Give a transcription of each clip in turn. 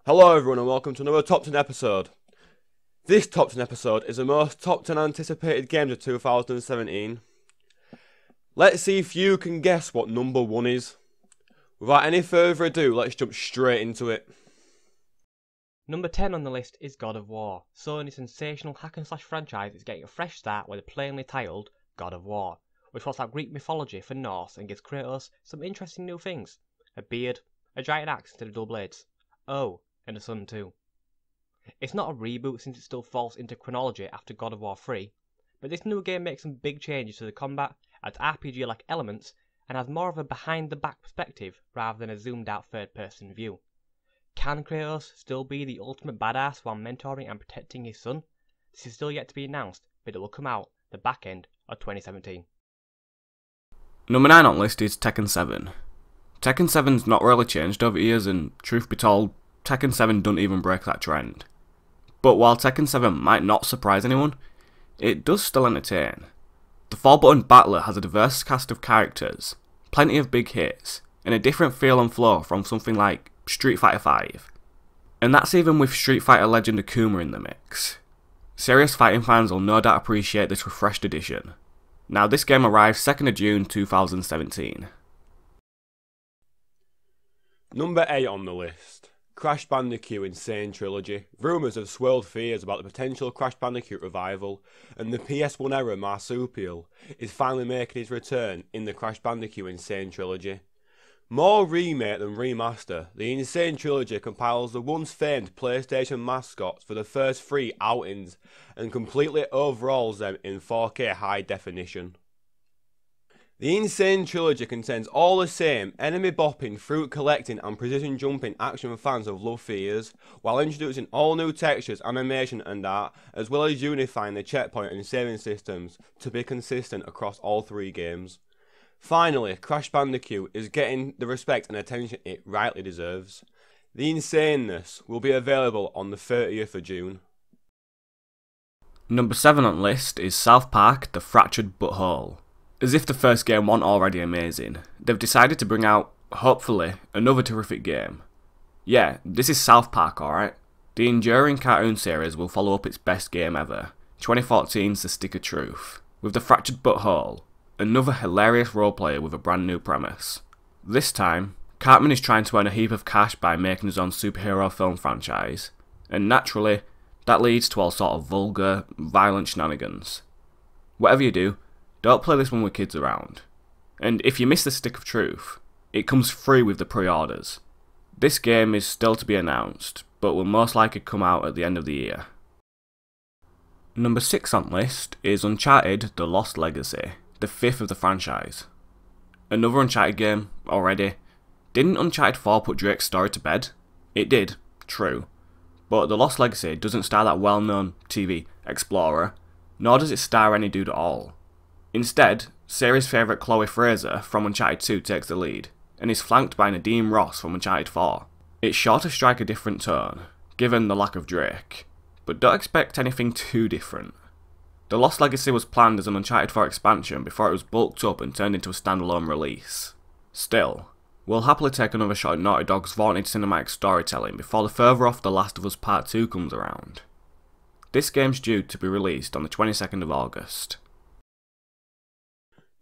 Hello everyone and welcome to another Top 10 episode. This Top 10 episode is the most Top 10 anticipated games of 2017. Let's see if you can guess what number 1 is. Without any further ado, let's jump straight into it. Number 10 on the list is God of War. Sony's sensational hack-and-slash franchise is getting a fresh start with a plainly titled God of War, which swaps out Greek mythology for Norse and gives Kratos some interesting new things. A beard, a giant axe instead of dual blades. Oh, and a son too. It's not a reboot since it still falls into chronology after God of War 3, but this new game makes some big changes to the combat, adds RPG-like elements, and has more of a behind-the-back perspective rather than a zoomed-out third-person view. Can Kratos still be the ultimate badass while mentoring and protecting his son? This is still yet to be announced, but it will come out the back end of 2017. Number 9 on the list is Tekken 7. Tekken 7's not really changed over years, and truth be told, Tekken 7 doesn't even break that trend. But while Tekken 7 might not surprise anyone, it does still entertain. The 4-button battler has a diverse cast of characters, plenty of big hits, and a different feel and flow from something like Street Fighter V. And that's even with Street Fighter legend Akuma in the mix. Serious fighting fans will no doubt appreciate this refreshed edition. Now this game arrives 2nd of June 2017. Number 8 on the list. Crash Bandicoot in SANE Trilogy. Rumours have swirled fears about the potential Crash Bandicoot revival, and the PS1 era marsupial is finally making his return in the Crash Bandicoot in SANE Trilogy. More remake than remaster, the Insane Trilogy compiles the once famed PlayStation mascots for the first 3 outings and completely overhauls them in 4K high definition. The Insane Trilogy contains all the same enemy bopping, fruit collecting and precision jumping action fans have loved for years, while introducing all new textures, animation and art, as well as unifying the checkpoint and saving systems to be consistent across all 3 games. Finally, Crash Bandicoot is getting the respect and attention it rightly deserves. The Insaneness will be available on the 30th of June. Number 7 on the list is South Park: The Fractured But Whole. As if the first game wasn't already amazing, they've decided to bring out, hopefully, another terrific game. Yeah, this is South Park, alright? The enduring cartoon series will follow up its best game ever, 2014's The Stick of Truth, with The Fractured But Whole, another hilarious roleplay with a brand new premise. This time, Cartman is trying to earn a heap of cash by making his own superhero film franchise, and naturally, that leads to all sort of vulgar, violent shenanigans. Whatever you do, don't play this one with kids around. And if you miss The Stick of Truth, it comes free with the pre-orders. This game is still to be announced, but will most likely come out at the end of the year. Number 6 on the list is Uncharted: The Lost Legacy, the 5th of the franchise. Another Uncharted game, already. Didn't Uncharted 4 put Drake's story to bed? It did, true. But The Lost Legacy doesn't star that well-known TV explorer, nor does it star any dude at all. Instead, series favourite Chloe Fraser from Uncharted 2 takes the lead, and is flanked by Nadim Ross from Uncharted 4. It's sure to strike a different tone, given the lack of Drake, but don't expect anything too different. The Lost Legacy was planned as an Uncharted 4 expansion before it was bulked up and turned into a standalone release. Still, we'll happily take another shot at Naughty Dog's vaunted cinematic storytelling before the further off The Last of Us Part 2 comes around. This game's due to be released on the 22nd of August.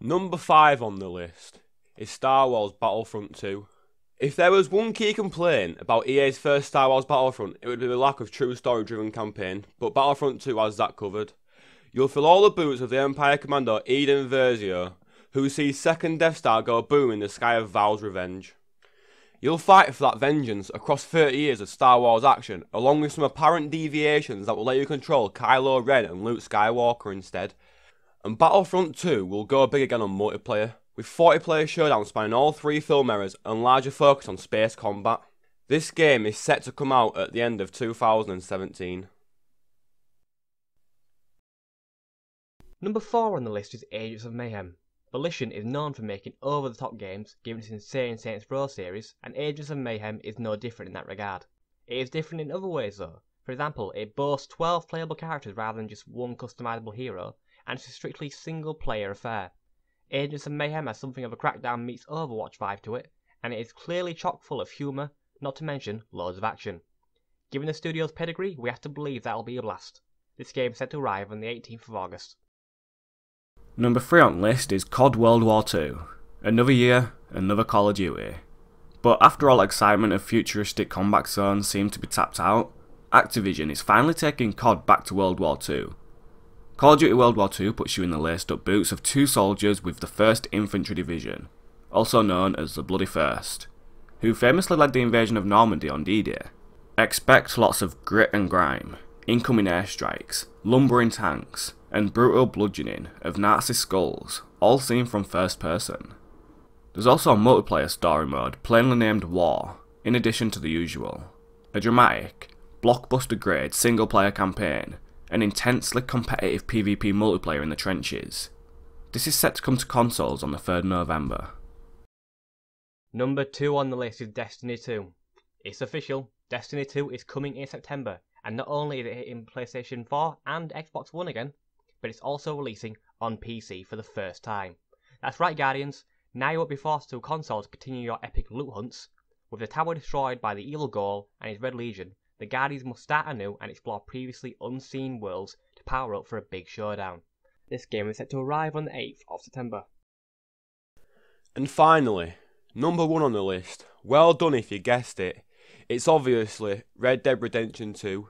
Number 5 on the list is Star Wars Battlefront 2. If there was one key complaint about EA's first Star Wars Battlefront, it would be the lack of true story-driven campaign, but Battlefront 2 has that covered. You'll fill all the boots of the Empire Commander Eden Versio, who sees second Death Star go boom in the sky of Val's revenge. You'll fight for that vengeance across 30 years of Star Wars action, along with some apparent deviations that will let you control Kylo Ren and Luke Skywalker instead. And Battlefront 2 will go big again on multiplayer, with 40-player showdowns spanning all 3 film eras and larger focus on space combat. This game is set to come out at the end of 2017. Number 4 on the list is Agents of Mayhem. Volition is known for making over-the-top games, given its insane Saints Row series, and Agents of Mayhem is no different in that regard. It is different in other ways though. For example, it boasts 12 playable characters rather than just one customizable hero, and it's a strictly single-player affair. Agents of Mayhem has something of a Crackdown meets Overwatch vibe to it, and it is clearly chock full of humour, not to mention loads of action. Given the studio's pedigree, we have to believe that'll be a blast. This game is set to arrive on the 18th of August. Number 3 on the list is COD World War II. Another year, another Call of Duty. But after all excitement of futuristic combat zones seemed to be tapped out, Activision is finally taking COD back to World War II. Call of Duty World War II puts you in the laced up boots of 2 soldiers with the 1st Infantry Division, also known as the Bloody First, who famously led the invasion of Normandy on D-Day. Expect lots of grit and grime, incoming airstrikes, lumbering tanks, and brutal bludgeoning of Nazi skulls, all seen from first person. There's also a multiplayer story mode plainly named War, in addition to the usual. A dramatic, blockbuster grade single player campaign, and intensely competitive PvP multiplayer in the trenches. This is set to come to consoles on the 3rd November. Number 2 on the list is Destiny 2. It's official, Destiny 2 is coming in September, and not only is it hitting PlayStation 4 and Xbox One again, but it's also releasing on PC for the first time. That's right, Guardians, now you won't be forced to consoles to continue your epic loot hunts. With the tower destroyed by the evil Gaul and his Red Legion, the Guardians must start anew and explore previously unseen worlds to power up for a big showdown. This game is set to arrive on the 8th of September. And finally, number 1 on the list, well done if you guessed it, it's obviously Red Dead Redemption 2.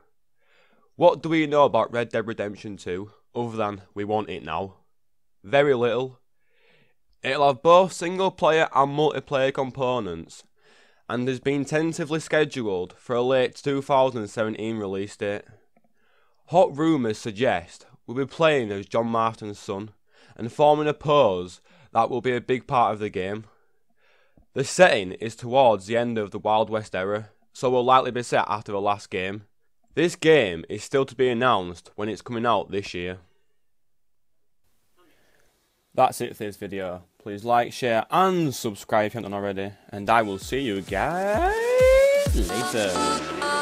What do we know about Red Dead Redemption 2, other than we want it now? Very little. It'll have both single player and multiplayer components, and has been tentatively scheduled for a late 2017 release date. Hot rumours suggest we'll be playing as John Marston's son, and forming a pose that will be a big part of the game. The setting is towards the end of the Wild West era, so will likely be set after the last game. This game is still to be announced when it's coming out this year. That's it for this video. Please like, share and subscribe if you haven't done already, and I will see you guys later.